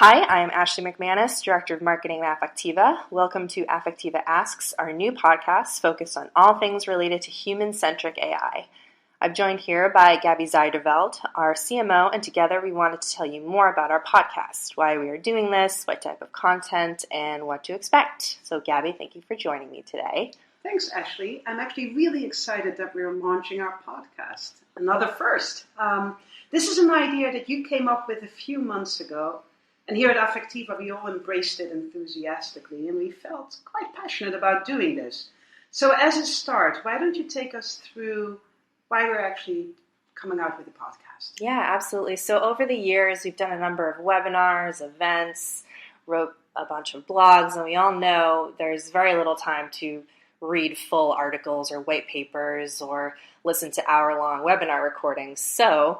Hi, I'm Ashley McManus, Director of Marketing at Affectiva. Welcome to Affectiva Asks, our new podcast focused on all things related to human-centric AI. I'm joined here by Gabi Zijderveld, our CMO, and together we wanted to tell you more about our podcast, why we are doing this, what type of content, and what to expect. So Gabi, thank you for joining me today. Thanks, Ashley. I'm actually really excited that we're launching our podcast. Another first. This is an idea that you came up with a few months ago. And here at Affectiva, we all embraced it enthusiastically, and we felt quite passionate about doing this. So as a start, why don't you take us through why we're actually coming out with a podcast? Yeah, absolutely. So over the years, we've done a number of webinars, events, wrote a bunch of blogs, and we all know there's very little time to read full articles or white papers or listen to hour-long webinar recordings. So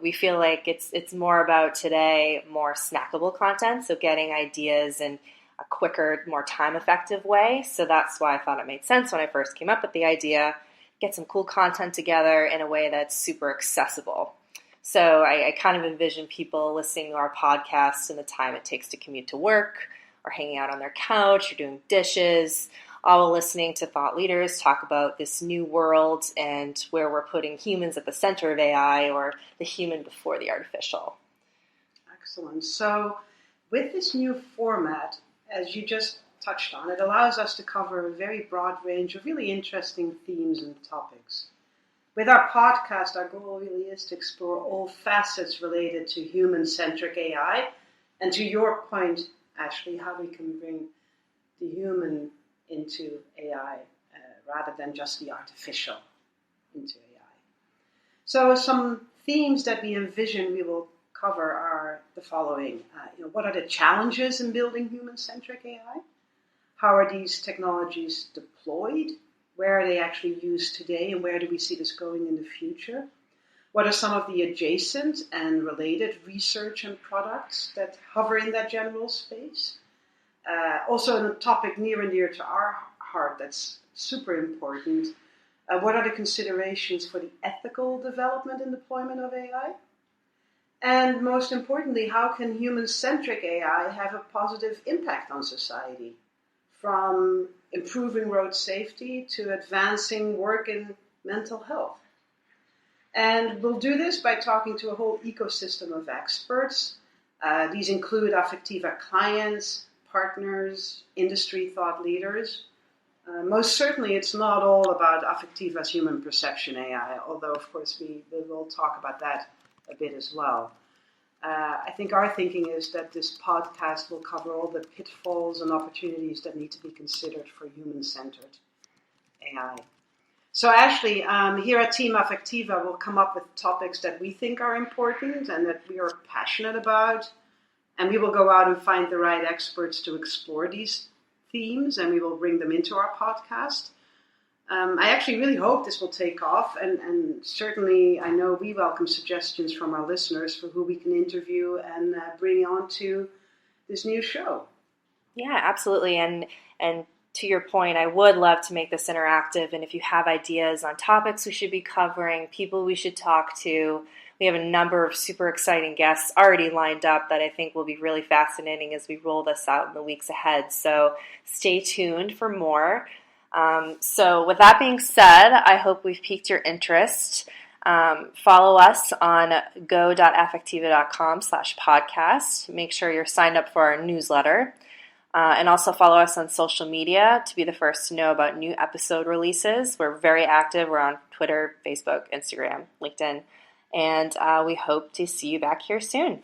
we feel like it's more about today, more snackable content, so getting ideas in a quicker, more time-effective way. So that's why I thought it made sense when I first came up with the idea, get some cool content together in a way that's super accessible. So I kind of envision people listening to our podcast in the time it takes to commute to work or hanging out on their couch or doing dishes, all listening to thought leaders talk about this new world and where we're putting humans at the center of AI, or the human before the artificial. Excellent. So with this new format, as you just touched on, it allows us to cover a very broad range of really interesting themes and topics. With our podcast, our goal really is to explore all facets related to human-centric AI, and to your point, Ashley, how we can bring the human into AI rather than just the artificial into AI. So some themes that we envision we will cover are the following. What are the challenges in building human-centric AI? How are these technologies deployed? Where are they actually used today, and where do we see this going in the future? What are some of the adjacent and related research and products that hover in that general space? Also a topic near and dear to our heart that's super important. What are the considerations for the ethical development and deployment of AI? And most importantly, how can human-centric AI have a positive impact on society? From improving road safety to advancing work in mental health. And we'll do this by talking to a whole ecosystem of experts. These include Affectiva clients, partners, industry thought leaders. Most certainly, it's not all about Affectiva's human perception AI, although, of course, we will talk about that a bit as well. I think our thinking is that this podcast will cover all the pitfalls and opportunities that need to be considered for human-centered AI. So, Ashley, here at Team Affectiva, we'll come up with topics that we think are important and that we are passionate about. And we will go out and find the right experts to explore these themes, and we will bring them into our podcast. I actually really hope this will take off, and certainly I know we welcome suggestions from our listeners for who we can interview and bring on to this new show. Yeah, absolutely. And to your point, I would love to make this interactive, and if you have ideas on topics we should be covering, people we should talk to, we have a number of super exciting guests already lined up that I think will be really fascinating as we roll this out in the weeks ahead. So stay tuned for more. So with that being said, I hope we've piqued your interest. Follow us on go.affectiva.com/podcast. Make sure you're signed up for our newsletter. And also follow us on social media to be the first to know about new episode releases. We're very active. We're on Twitter, Facebook, Instagram, LinkedIn. And we hope to see you back here soon.